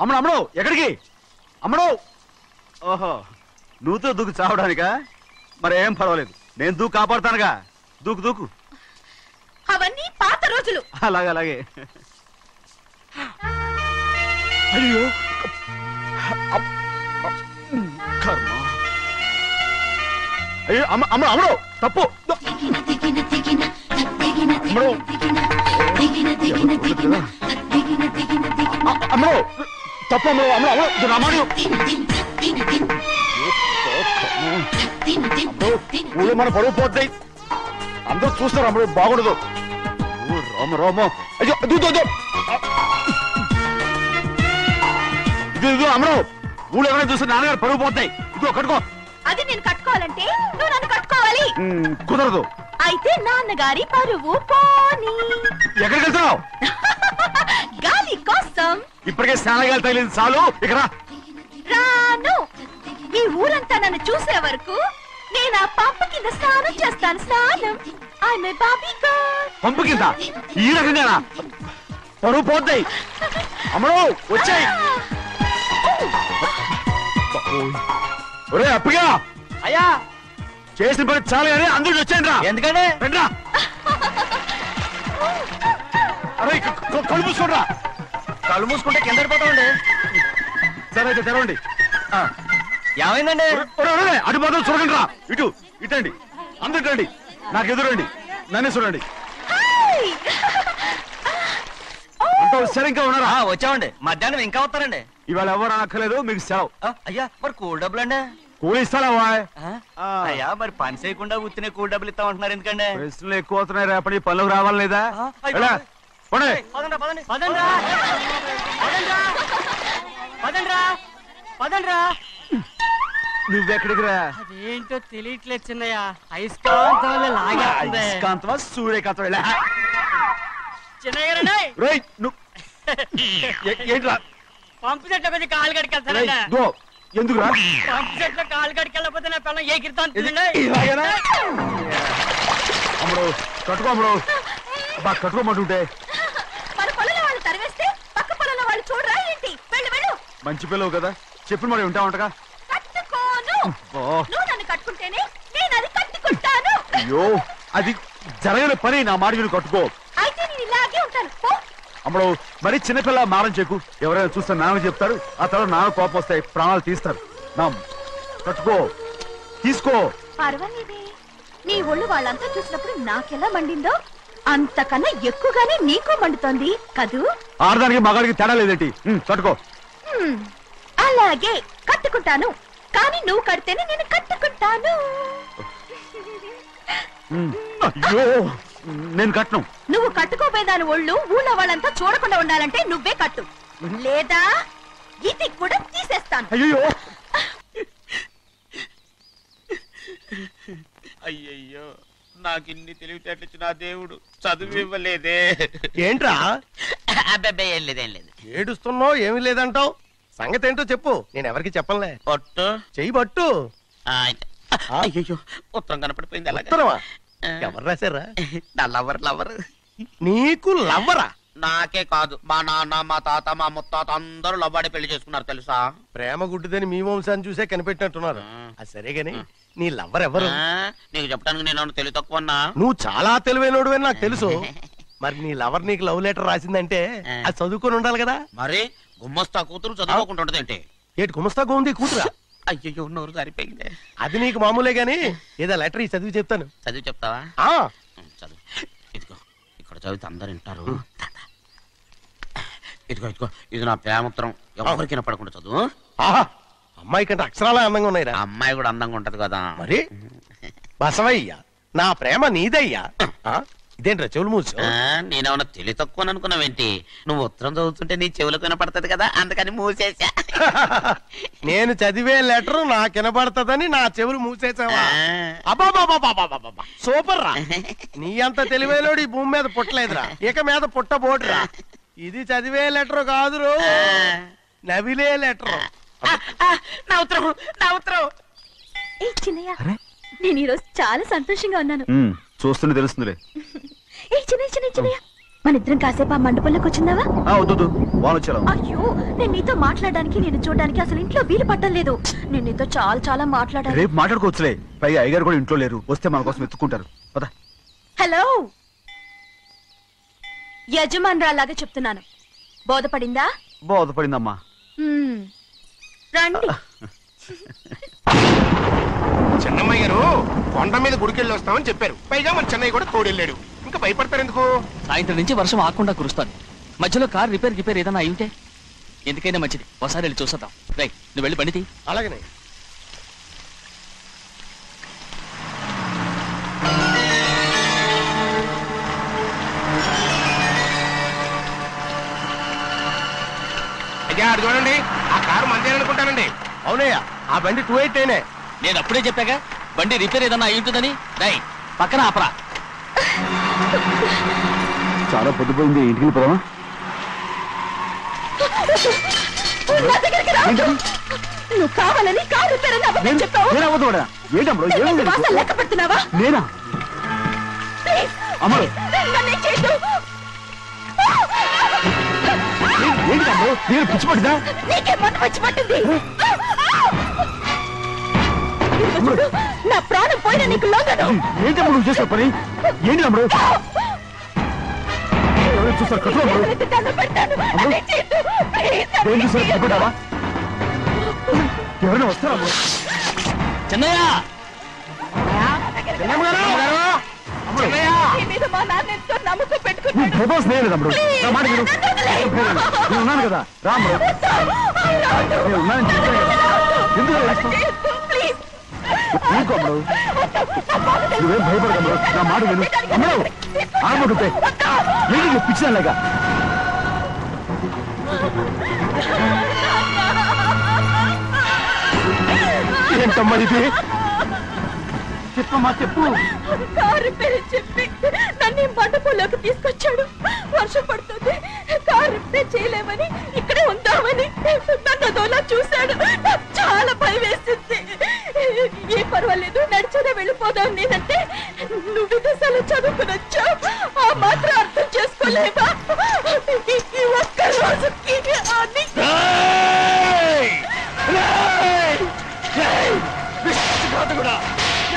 అమ్మడు అమ్మడు ఎక్కడికి? అమ్మడు. ఓహో, నువ్వుతో దూకు చావడానికా? మరేం పర్వాలేదు, నేను దూకు కాపాడుతానుగా. దూకు దూకు. అవన్నీ పాత రోజులు. అలాగే అలాగే. అయ్యో కర్మ. అయ్యో అమ్మ అమ్మ అమ్మడు తప్పు. అమ్మడు అమ్మడు తప్పు. అమ్మడు అమ్మడు అమ్మడు రమాణి. ఊళ్ళో మన పరువు పోతాయి, అందరూ చూస్తారు. అమ్మడు బాగుండదు. రామ రామ. అయ్యో ఇది అమ్మడు, ఊళ్ళో ఎవరైనా చూస్తే నాన్నగారు పరువు పోతాయి. ఇదిగో కట్టుకో. అది నేను కట్టుకోవాలంటే నువ్వు నన్ను కట్టుకోవాలి. కుదరదు. అయితే నాన్నగారి పరువు పోనీ. ఎక్కడికి వెళ్తున్నావు? గాలి కోసం. ఇప్పటికే స్నానగాలు తగిలింది చాలు. ఇక్కడ రాను. ఈ ఊరంతా నన్ను చూసే వరకు నేను ఆ పంప కింద స్నానం చేస్తాను. స్నానం. ఐఎమ్ ఏ బాబీ గర్ల్. పంపు కింద ఈ రకంగా పరువు పోతాయి. అమ్మడు వచ్చాయి. ఒరే అప్పగా. అయ్యా చేసిన పని చాలు కానీ అందరికి వచ్చాను రా. ఎందుకంటే రండి రా. అరే కళ్ళు మూసుకోండి రా. కళ్ళు మూసుకుంటే కింద పడిపోతామండి. సరే అయితే తెరవండి. ఏమైందండి? అటు మాత్రం చూడండి రా. ఇటు ఇటండి, అందరు రండి. నాకు ఎదురండి, నన్నే చూడండి. అంతా సరే ఇంకా ఉన్నారా? వచ్చామండి. మధ్యాహ్నం ఇంకా వస్తారండి. ఇవాళ ఎవరు అనక్కర్లేదు, మీకు సెలవు. అయ్యా మరి కూల్ డబ్బులు అండి? కూలి ఇస్తావా? అయ్యా మరి పని చేయకుండా ఉత్తినే కూల్ డబ్బులు ఇస్తామంటున్నారు ఎందుకండి? ప్రశ్నలు ఎక్కువ అవుతున్నాయి. రేపటి పనులకు రావాలి లేదా? నువ్వెక్కడికి రా? అదేంటో తెలియట్లేదు చిన్నయ్య అయస్కాంతం వల్ల లాగేస్తుంది. అయస్కాంతమా సూర్యకాంతం ఇలా? చిన్నయ్య గారండి, రేయ్, ఏంట్రా? పంపు చెట్లో కొంచెం కాలు కడికెళ్తానండి. ఎందుకురా? పంపు చెట్లో కాలు కడికెళ్ళకపోతే నా పిల్లలు ఏ కిర్తాను అమ్ముడు కట్టుకో, అమ్ముడు బాగా కట్టుకోమంటుంటే. మన పొలంలో వాళ్ళు తరివేస్తే పక్క పొలంలో వాళ్ళు చూడరా ఏంటి? వెళ్ళు వెళ్ళు. మంచి పిల్లవు కదా, చెప్పిన మరి ఉంటా ఉంటగా. కట్టుకోను. నువ్వు నన్ను కట్టుకుంటేనే నేను అది కట్టుకుంటాను. అయ్యో, అది జరగని పని. నా మాట విని కట్టుకో. అయితే నేను ఇలాగే ఉంటాను. పో. అమ్మడు మరి చిన్నపిల్ల మారం చెక్కు. ఎవరైనా చూస్తే నాన్న చెప్తారు, ఆ తర్వాత నాన్న కోపం వస్తాయి, ప్రాణాలు తీస్తారు. నా కట్టుకో, తీసుకో. పర్వాలేదే, నీ ఒళ్ళు వాళ్ళంతా చూసినప్పుడు నాకెలా మండిందో అంతకన్నా ఎక్కువగానే నీకు మండుతోంది కదూ. ఆడదానికి మగాడికి తేడా లేదేంటి? కట్టుకో. అలాగే కట్టుకుంటాను, కానీ నువ్వు కడితేనే నేను కట్టుకుంటాను. అయ్యో, నేను కట్టను. నువ్వు కట్టుకోపోయేదాని ఒళ్ళు ఊళ్ళో వాళ్ళంతా చూడకుండా ఉండాలంటే నువ్వే కట్టు, లేదా ఇది కూడా తీసేస్తాను. అయ్యో, అయ్యయ్యో, నాకు ఇన్ని తెలివితేటలు ఇచ్చిన దేవుడు చదువు ఇవ్వలేదే. ఏంట్రా? అబ్బాయి ఏం లేదు, ఏం లేదు. ఏడుస్తున్నావు, ఏమీ లేదంటావు. సంగతి ఏంటో చెప్పు, నేను ఎవరికి చెప్పనులే. పట్టు చెయ్యి పట్టు. అయ్యో, ఉత్తరం కనపడిపోయింది. ఉత్తరమా? ఎవరు రాశారా? నా లవర్ లవర్. నీకు లవ్వరా? నాకే కాదు, మా నాన్న, మా తాత, మా ముత్తాత అందరూ లవ్వాడి పెళ్లి చేసుకున్నారు తెలుసా. ప్రేమ గుడ్డిదని మీ వంశాన్ని చూసే కనిపెట్టినట్టున్నారు. అది సరే గాని నీ లవ్వర్ ఎవరు? నీకు చెప్పడానికి నేను తెలివి తక్కువన్నా? నువ్వు చాలా తెలివైనోడు అని నాకు తెలుసు. మరి నీ లవర్ నీకు లవ్ లెటర్ రాసిందంటే అది చదువుకొని ఉండాలి కదా. మరి గుమ్మస్తా కూతురు చదువుకోకుండా ఉంటదేంటి? ఏటి గుమస్తా ఉంది కూతురా? అయ్యో, నోరు సరిపోయింది. అది నీకు మామూలే గాని ఏదో లెటర్ ఈ చదివి చెప్తాను. చదివి చెప్తావా? చదువు. ఇదిగో, ఇక్కడ చదివితే అందరు వింటారు. ఇదిగో ఇదిగో, ఇది నా ప్రేమోత్తరం. ఎవరికి వినపడకుండా చదువు. అమ్మాయి కంటే అక్షరాలే అందంగా ఉన్నాయి. అమ్మాయి కూడా అందంగా ఉంటది కదా. మరి బసవయ్య, నా ప్రేమ నీదయ్యా. ఇదేంట్రా చెవులు మూసు? నేనేమన్నా తెలివి తక్కువ అనుకున్నావేంటి? నువ్వు ఉత్తరం చదువుతుంటే నీ చెవులకు వినపడుతుంది కదా, అందుకని మూసేసా. నేను చదివే లెటర్ నాకు వినపడుతుందని నా చెవులు మూసేసావా? అబ్బాబాబాబాబాబాబా, సూపర్ రా. నీ అంత తెలివేలోడు ఈ భూమి మీద పుట్టలేదురా, ఇక మీద పుట్టబోటురా. ఇది చదివే లెటర్ కాదురు, నవిలే లెటర్. నా ఉత్తరం, నా ఉత్తరం. ఏ చిన్నయ్య, నేను ఈరోజు చాలా సంతోషంగా ఉన్నాను. చూస్తూనే తెలుస్తుందిలే. ఏ చిన్నయ్య, మన ఇద్దరం కాసేపు ఆ మండపంలోకి వచ్చిందావా? వద్దు, వాళ్ళు వచ్చారు. అయ్యో, నేను నీతో మాట్లాడడానికి, నేను చూడడానికి అసలు ఇంట్లో వీలు పట్టలేదు. నేను నీతో చాలా చాలా మాట్లాడాలి. రేపు మాట్లాడుకోవచ్చులే. పైగా అయ్యగారు కూడా ఇంట్లో లేరు, వస్తే మన కోసం ఎత్తుకుంటారు. పద. హలో, యజమానురాలాగా చెప్తున్నాను, బోధపడిందా? బోధపడిందమ్మా. రండి. చెన్నమ్మాయి గారు కొండ మీద గుడికెళ్ళి వస్తామని చెప్పారు. పైగా మన చెన్నయ్య కూడా తోడెళ్ళాడు. ఇంకా భయపడతారు ఎందుకు? సాయంత్రం నుంచి వర్షం ఆకుండా కురుస్తాను. మధ్యలో కార్ రిపేర్ ఏదైనా అయి ఉంటే ఎందుకైనా మంచిది, ఒకసారి వెళ్ళి చూసేద్దాం. రైట్, నువ్వు వెళ్ళి బండి. అలాగనే. అయ్యా, అది చూడండి, ఆ కారు మందే అనుకుంటానండి. అవునయ్యా, ఆ బండి 288. నేను అప్పుడే చెప్పాగా బండి రిపేర్ ఏదన్నా అయి ఉంటుందని. రైట్, పక్కన ఆపరా. చాలా పొద్దుపోయింది, ఇంటికి పోదామా? నువ్వు కావాలని కారు రిపేర్ అని అబద్ధం చెప్పావు. లెక్క పెడుతున్నావా? నేనా? అమ్మడు, పిచ్చి పట్టిందా? నీకే మొట్ట పిచ్చి పట్టింది. నా ప్రాణం పోయిన నీకు లోగను. ఏంటమ్మడు నువ్వు చేసే పని? ఏంటి అమ్మడు? చూస్తారు కట్టుకుంటావా? ఎవరైనా వస్తారా? చిన్నయ్య, ఉన్నాను కదా, రాముడు. నేను ఉన్నానని చెప్పాను కదా, ఎందుకు నువ్వేం భయపడదు. నా మాట విను. అమ్మడు, ఆడబడుతాయి. పిచ్చిదానిలాగా ఏంటమ్మా ఇది? చెప్పమ్మా చెప్పు. కారు పేరు చెప్పి నన్ను మండపంలోకి తీసుకొచ్చాడు. వర్షం పడుతుంది, కారు రిపేర్ చేయలేమని ఇక్కడే ఉందామని నన్ను అదోలా చూశాడు. నాకు చాలా భయం వేసింది. ఏ పర్వాలేదు, నడిచేదే వెళ్ళిపోదాం నేనంటే నువ్వు విదేశాలు చదువుకుని వచ్చావు, ఆ మాత్రం అర్థం చేసుకోలేవా? ఈ ఒక్క రోజుకి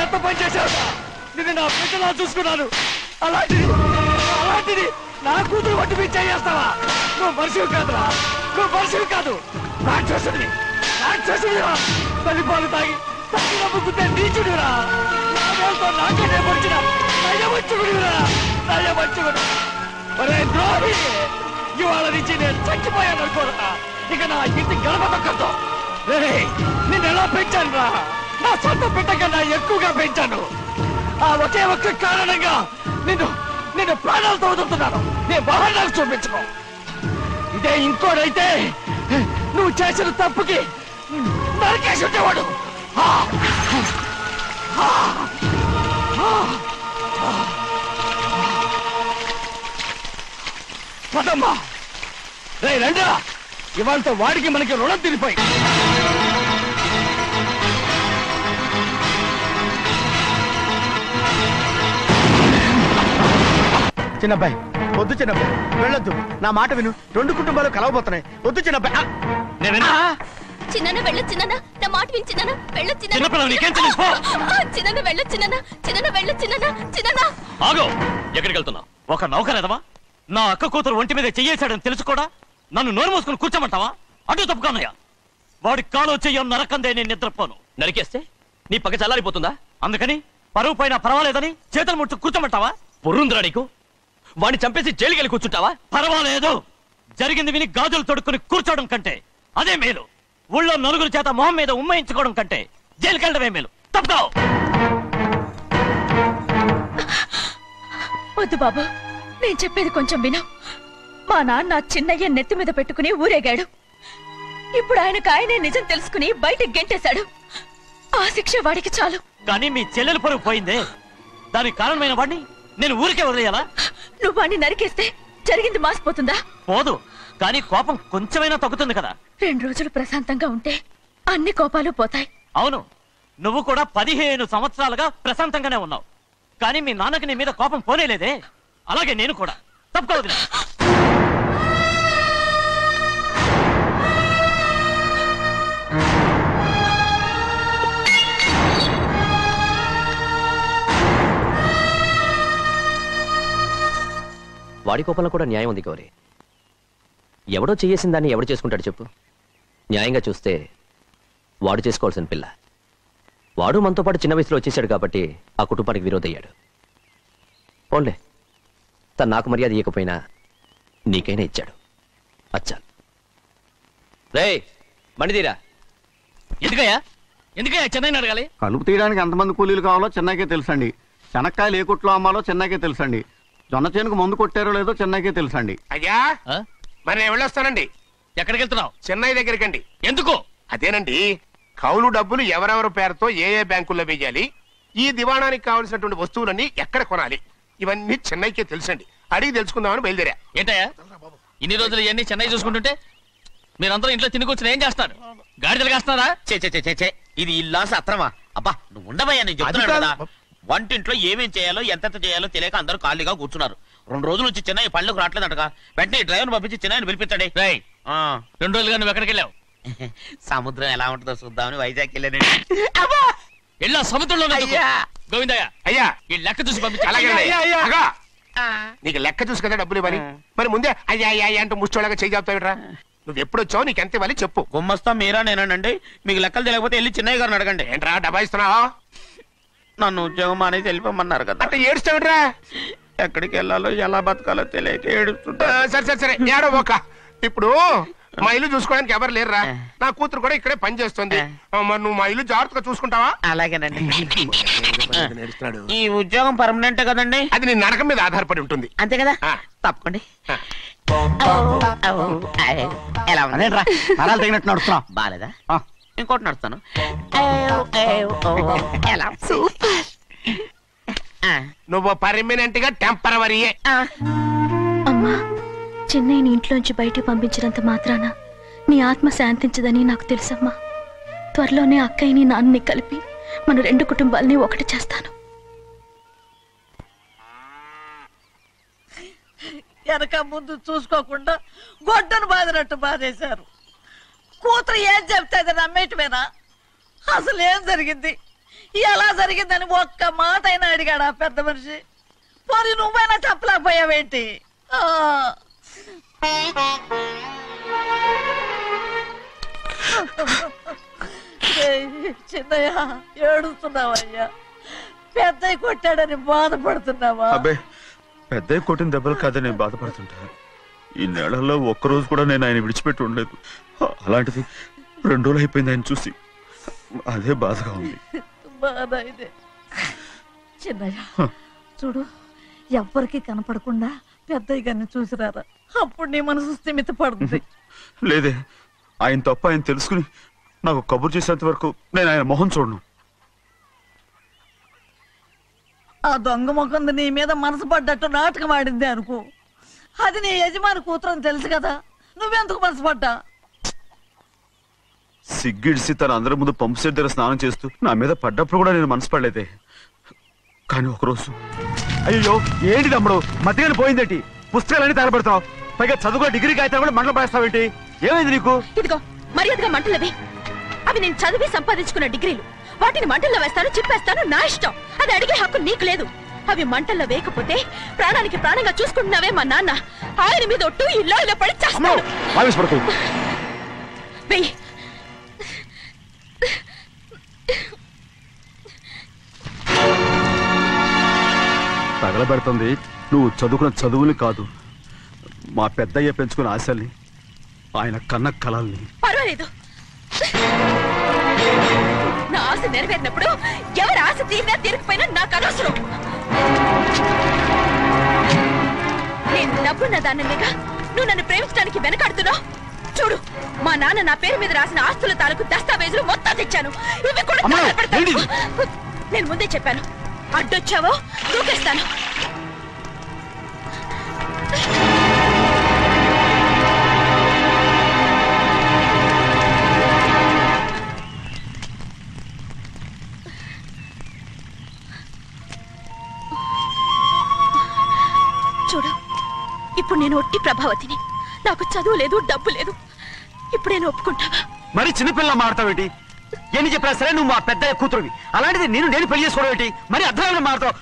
ఎంత పని చేశావురా? నిన్ను నా బిడ్డలా చూసుకున్నాను. అలాంటిది నా కూతురు వడ్డీ మీద చేస్తావా? నువ్వు మనిషివి కాదురా, నువ్వు మనిషివి కాదు, రాక్షసుడివి. తల్లిపాలు తాగి నమ్ముకుంటే నీచుడిరా. నాకే పొడిచిన నయవంచుకుడిరా. ఒరే ద్రోహి, ఇవాళ నుంచి నేను చచ్చిపోయాను అనుకోరా. ఇక నా ఇంటి గడప తొక్కతో నిన్ను ఎలా పెంచాను రా? నా సొంత బిడ్డ కన్నా ఎక్కువగా పెంచాను. ఆ ఒకే ఒక్క కారణంగా నిన్ను ప్రాణాలతో వదులుతున్నాను. నీ బహానాలు చూపించుకో. ఇదే ఇంకోడైతే నువ్వు చేసిన తప్పుకి నరికేసి ఉండేవాడు. పదమ్మా, రే రండా. ఇవాళతో వాడికి మనకి రుణం తిరిగిపోయి. చిన్నబ్బాయి వద్దు, చిన్నబ్బాయి వెళ్ళొద్దు. నా మాట విను, 2 కుటుంబాలు కలవబోతున్నాయి. వద్దు చిన్నబ్బాయి. చిన్న వెళ్ళొచ్చినా, నా మాట విని చిన్న వెళ్ళొచ్చినా, చిన్న వెళ్ళొచ్చినా, చిన్న వెళ్ళొచ్చినా. చిన్న ఆగో, ఎక్కడికి వెళ్తున్నావు? ఒక నౌకరేదవా నా అక్క కూతురు ఒంటి మీద చెయ్యేశాడని తెలుసుకోడా నన్ను నోరు మూసుకుని కూర్చోమంటావా? అటు తప్పుకోనయ్యా. వాడి కాలో చెయ్యం నరకందే నేను నిద్రపోను. నరికేస్తే నీ పక్క చల్లారిపోతుందా? అందుకని పరువు పైన పర్వాలేదని చేతులు ముట్టు కూర్చోమంటావా? పొర్రుందిరా నీకు? వాడిని చంపేసి జైలుకెళ్ళి కూర్చుంటావా? పర్వాలేదు, జరిగింది విని గాజులు తొడుక్కుని కూర్చోవడం కంటే అదే మేలు. ఊళ్ళో నలుగురు చేత మొహం మీద ఉమ్మయించుకోవడం కంటే జైలుకెళ్ళడమే మేలు. తప్పుకో. వద్దు బాబు, నేను చెప్పేది కొంచెం విను. మా నాన్న చిన్నయ్య నెత్తి మీద పెట్టుకుని ఊరేగాడు. ఇప్పుడు ఆయనకు నిజం తెలుసుకుని బయటకు గెంటేశాడు. ఆ శిక్ష వాడికి చాలు. కానీ మీ చెల్లెలు పరువు పోయిందే, దానికి కారణమైన వాడిని నేను ఊరికే వదిలేయాలా? నువ్వు వాడిని నరికేస్తే జరిగింది మాసిపోతుందా? పోదు, కానీ కోపం కొంచెమైనా తగ్గుతుంది కదా. 2 రోజులు ప్రశాంతంగా ఉంటే అన్ని కోపాలు పోతాయి. అవును, నువ్వు కూడా 15 సంవత్సరాలుగా ప్రశాంతంగానే ఉన్నావు. కానీ మీ నాన్నకి నీ మీద కోపం పోనేలేదే. అలాగే నేను కూడా. తప్పుకోవద్దు. వాడి కోపంలో కూడా న్యాయం ఉంది గౌరీ. ఎవడో చేసిన దాన్ని ఎవడు చేసుకుంటాడు చెప్పు? న్యాయంగా చూస్తే వాడు చేసుకోవాల్సిన పిల్ల. వాడు మనతో పాటు చిన్న వయసులో వచ్చేసాడు కాబట్టి ఆ కుటుంబానికి విరోధయ్యాడు. పోన్లే, తను నాకు మర్యాద ఇవ్వకపోయినా నీకైనా ఇచ్చాడు. అచ్చా రే బండిదీరా. ఎందుకయ్యా చెన్నైని అడగాలి? కలుపు తీయడానికి ఎంతమంది కూలీలు కావాలో చెన్నైకే తెలుసండి. శనక్కాయలు ఏ కొట్లో అమ్మాలో చెన్నైకే తెలుసండి. జొన్న చేనుకు మందు కొట్టారో లేదో చెన్నైకే తెలుసండి. అయ్యా మరి నేను వెళ్ళొస్తానండి. ఎక్కడికి వెళ్తున్నావు? చెన్నై దగ్గరికండి. ఎందుకు? అదేనండి, కౌలు డబ్బులు ఎవరెవరి పేరుతో ఏ బ్యాంకుల్లో వేయాలి, ఈ దివాణానికి కావలసినటువంటి వస్తువులన్నీ ఎక్కడ కొనాలి, ఇవన్నీ చెన్నైకే తెలుసండి. అడిగి తెలుసుకుందామని బయలుదేరా. ఏంటయ్యా ఇన్ని రోజులు ఇవన్నీ చెన్నై చూసుకుంటుంటే మీరందరూ ఇంట్లో తిని కూర్చుని ఏం చేస్తారు? గాడిదలు కాస్తున్నారా? చే ఇది ఇల్లా సత్రమా? అబ్బా నువ్వు ఉండబోయా, నేను చెప్తున్నాను కదా. వంటింట్లో ఏమేం చేయాలో ఎంతెంత చేయాలో తెలియక అందరూ ఖాళీగా కూర్చున్నారు. 2 రోజులు వచ్చి చెన్నై పళ్ళకు రావట్లేదంటగా. వెంటనే డ్రైవర్ పంపించి చెన్నైని పిలిపించండి. 2 రోజులుగా నువ్వు ఎక్కడికి వెళ్ళావు? సముద్రం ఎలా ఉంటుందో చూద్దామని వైజాగ్ వెళ్ళానండి. వెళ్ళా సముద్రంలో గోవిందయ్య అయ్యా ఈ లెక్క చూసి పంపించి. నీకు లెక్క చూసి కదా డబ్బులు ఇవ్వాలి. మరి ముందే అయ్యా అయ్యా అంటూ ముష్టోళ్ళగా చేయి చెప్తావిట్రా. నువ్వు ఎప్పుడు వచ్చావు, నీకు ఎంత ఇవ్వాలి చెప్పు. గుమ్మస్తా మీరా నేనండి. మీకు లెక్కలు తెలియకపోతే వెళ్ళి చిన్నయ్య గారిని అడగండి. ఏంట్రా డబ్బా ఇస్తున్నావా? నన్ను ఉద్యోగం అనేది వెళ్ళిపోమన్నారు కదా. అంటే ఏడుస్తావిట్రా? ఎక్కడికి వెళ్ళాలో ఎలా బతకాలో తెలియక ఏడుస్తుంటా. సరే ఏడో ఒక. ఇప్పుడు మా ఇల్లు చూసుకోవడానికి ఎవరు లేరురా. నా కూతురు కూడా ఇక్కడే పని చేస్తుంది. మరి నువ్వు మా ఇల్లు జాగ్రత్తగా చూసుకుంటావా? అలాగేనండి. ఈ ఉద్యోగం పర్మనెంట్ కదండి? అది నీ నరకం మీద ఆధారపడి ఉంటుంది. అంతే కదా, తప్పకండి. ఎలా అదేంట్రా నరాలు తగినట్టు నడుస్తున్నావు? బాలేదా? ఇంకోటి నడుస్తాను. ఎలా? నువ్వు పర్మనెంట్ గా టెంపరవరీయే. అమ్మా, చెన్నైని ఇంట్లోంచి బయటికి పంపించినంత మాత్రాన నీ ఆత్మ శాంతించదని నాకు తెలుసమ్మా. త్వరలోనే అక్కయ్యని నాన్నని కలిపి మన 2 కుటుంబాలని ఒకటి చేస్తాను. వెనక ముందు చూసుకోకుండా గొడ్డను బాదినట్టు బాధేశారు. కూతురు ఏం చెప్తే అది నమ్మేటమేనా? అసలు ఏం జరిగింది, ఎలా జరిగిందని ఒక్క మాట అయినా అడిగాడు ఆ పెద్ద మనిషి. మరి నువ్వైనా చెప్పలేకపోయావేంటి? చిన్నయ్య, ఏడుస్తున్నావయ్యా? పెద్దయ్య కొట్టాడని బాధపడుతున్నావా? అబ్బే, పెద్దయ్య కొట్టిన దెబ్బలు కాదని నేను బాధపడుతుంటా. ఈ నెలల్లో ఒక్కరోజు కూడా నేను ఆయన విడిచిపెట్టి ఉండలేదు. అలాంటిది 2 రోజులు అయిపోయింది ఆయన చూసి. అదే బాధగా ఉంది. బాధ ఇదే. చిన్నయ్య చూడు, ఎవ్వరికి కనపడకుండా పెద్దయ్య గారిని చూసిరారా, అప్పుడు నీ మనసు స్థిమిత పడుతుంది. లేదే, ఆయన తప్ప ఆయన తెలుసుకుని నాకు కబురు చేసేంత వరకు నేను ఆయన మొహం చూడను. ఆ దొంగ ముఖంది నీ మీద మనసు పడ్డట్టు నాటకం ఆడింది అనుకో. అది నీ యజమాని కూతురు అని తెలుసు కదా, నువ్వెందుకు మనసు పడ్డా? సిగ్గిడిసి తన అందరి ముందు పంపు సెట్ దగ్గర స్నానం చేస్తూ నా మీద పడ్డప్పుడు కూడా నేను మనసు పడలేదే. కానీ ఒకరోజు, అయ్యో ఏంటి తమ్ముడు మధ్యగానే పోయిందేంటి? పుస్తకాలన్నీ తగలబెడతావు, పైగా చదువుకో డిగ్రీ కాగితాలు కూడా మంటలు పడేస్తావేంటి? ఏమైంది నీకు? ఇదిగో మర్యాదగా మంటలవి. అవి నేను చదివి సంపాదించుకున్న డిగ్రీలు. వాటిని మంటల్లో వేస్తాను, చిప్పేస్తాను, నా ఇష్టం. అది అడిగే హక్కు నీకు లేదు. అవి మంటల్లో వేయకపోతే ప్రాణానికి ప్రాణంగా చూసుకుంటున్నావే మా నాన్న. ఆయన మీద ఒట్టు ఇల్లు పడి చేస్తాను. వెయ్యి. తగలబెడుతుంది నువ్వు చదువుకున్న చదువుని కాదు, మా పెద్దయ్య పెంచుకున్న ఆశల్ని, ఆయన కన్న కలల్ని. పర్వాలేదు, నా ఆశ నెరవేరినప్పుడు ఎవరి ఆశ తీరినా తీరకపోయినా నాకు అనవసరం. నేను డబ్బున్న దానిగా నువ్వు నన్ను ప్రేమించడానికి వెనకాడుతున్నావు. చూడు, మా నాన్న నా పేరు మీద రాసిన ఆస్తుల తాలూకు దస్తావేజులు మొత్తం తెచ్చాను. ఇవి కూడా నేను ముందే చెప్పాను, అడ్డొచ్చావో దూకేస్తాను. చూడు, ఇప్పుడు నేను ఒట్టి ప్రభావతిని. నాకు చదువు లేదు, డబ్బు లేదు. ఇప్పుడు నేను ఒప్పుకుంటావా? మరి చిన్నపిల్ల మాడతావేంటి? ఎన్ని చెప్పినా సరే నువ్వు మా పెద్ద కూతురువి. అలాంటిది నేను పెళ్లి చేసుకోవడం ఏంటి? మరి అర్థమైన మాడతావు.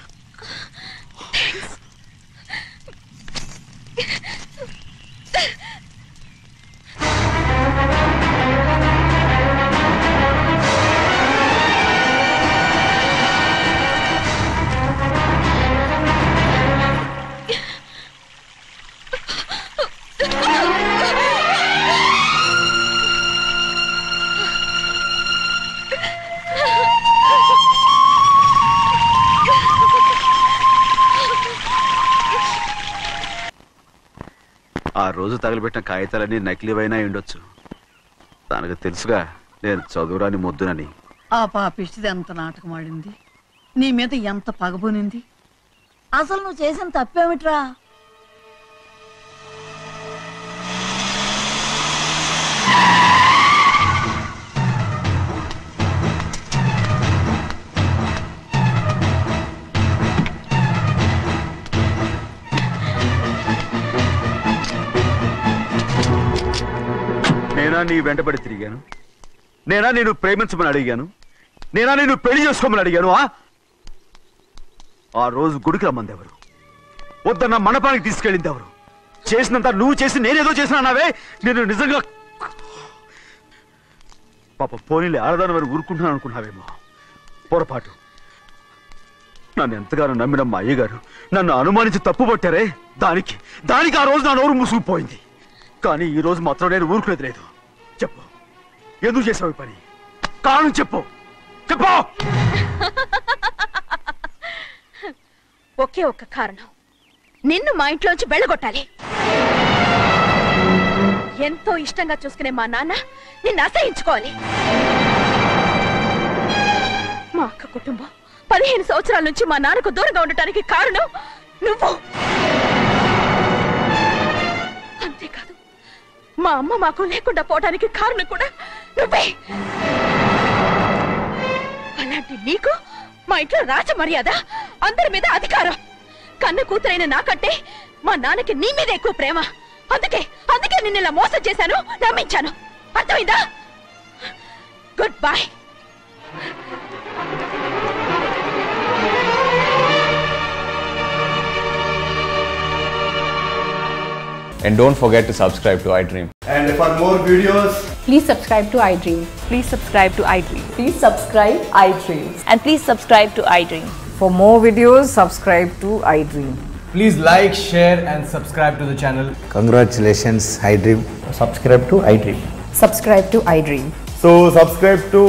ఆ రోజు తగలబెట్టిన కాగితాలన్నీ నకిలీవైనా ఉండొచ్చు. తనకు తెలుసుగా నేను చదువురాని మొద్దునని. ఆ పాపిష్టిది ఎంత నాటకం ఆడింది, నీ మీద ఎంత పగబోనింది. అసలు నువ్వు చేసిన తప్పేమిట్రా? నేనా నీ వెంటబడి తిరిగాను? నేనా నేను ప్రేమించమని అడిగాను? నేనా నేను పెళ్లి చేసుకోమని అడిగాను? ఆ రోజు గుడికి రమ్మంది ఎవరు? వద్దన్న మండపానికి తీసుకెళ్ళింది ఎవరు? చేసినంత నువ్వు చేసి నేనేదో చేసినావే. నేను నిజంగా పాప పోనీలే ఆడదాని వారు ఊరుకుంటున్నాను అనుకున్నావేమో. పొరపాటు. నన్ను ఎంతగానో నమ్మిన మా అయ్యగారు నన్ను అనుమానించి తప్పు పట్టారే, దానికి ఆ రోజు నా నోరు మూసుకుపోయింది. కానీ ఈ రోజు మాత్రం నేను ఊరుకునేది లేదు. చెప్పు, ఎందుకు చేసావు ఈ పని? కారణం చెప్పు, చెప్పు. ఒకే ఒక్క కారణం, నిన్ను మా ఇంట్లోంచి వెళ్ళగొట్టాలి. ఎంతో ఇష్టంగా చూసుకునే మా నాన్న నిన్ను అసహించుకోవాలి. మా అక్క కుటుంబం 15 సంవత్సరాల నుంచి మా నాన్నకు దూరంగా ఉండటానికి కారణం నువ్వు. అంతేకాదు, మా అమ్మ మాకు లేకుండా పోవడానికి కారణం కూడా నువ్వే. అలాంటి నీకు మా ఇంట్లో రాజ మర్యాద, అందరి మీద అధికారం. కన్న కూతురైన నాకంటే మా నాన్నకి నీ మీద ఎక్కువ ప్రేమ. అందుకే నిన్ను ఇలా మోసం చేశాను, నమ్మించాను. అర్థమైందా? Good bye. And don't forget to subscribe to iDream. And for more videos, please subscribe to iDream. Please subscribe to iDream. Please subscribe iDream. And please subscribe to iDream. For more videos, subscribe to iDream. please like, share and subscribe to the channel. Congratulations, iDream. Subscribe to iDream. Subscribe to iDream. So subscribe to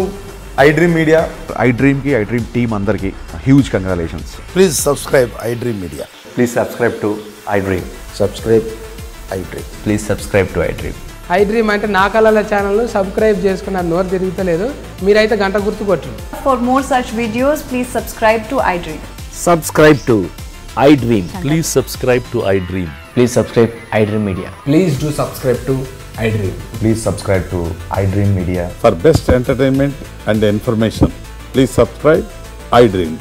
iDream Media. iDream ki iDream team andarki huge congratulations. Please subscribe iDream Media. Please subscribe to iDream. Subscribe iDream. Please subscribe to iDream. iDream అంటే నా కళల ఛానల్ సబ్స్క్రైబ్ చేసుకున్న నోరు తిరుగుతలేదు, మీరైతే గంట గుర్తు కొట్టండి. For more such videos, please subscribe to iDream. Subscribe to iDream. Please subscribe to iDream. Please subscribe iDream Media. Please do subscribe to iDream. Please subscribe to iDream Media. For best entertainment and information, please subscribe iDream.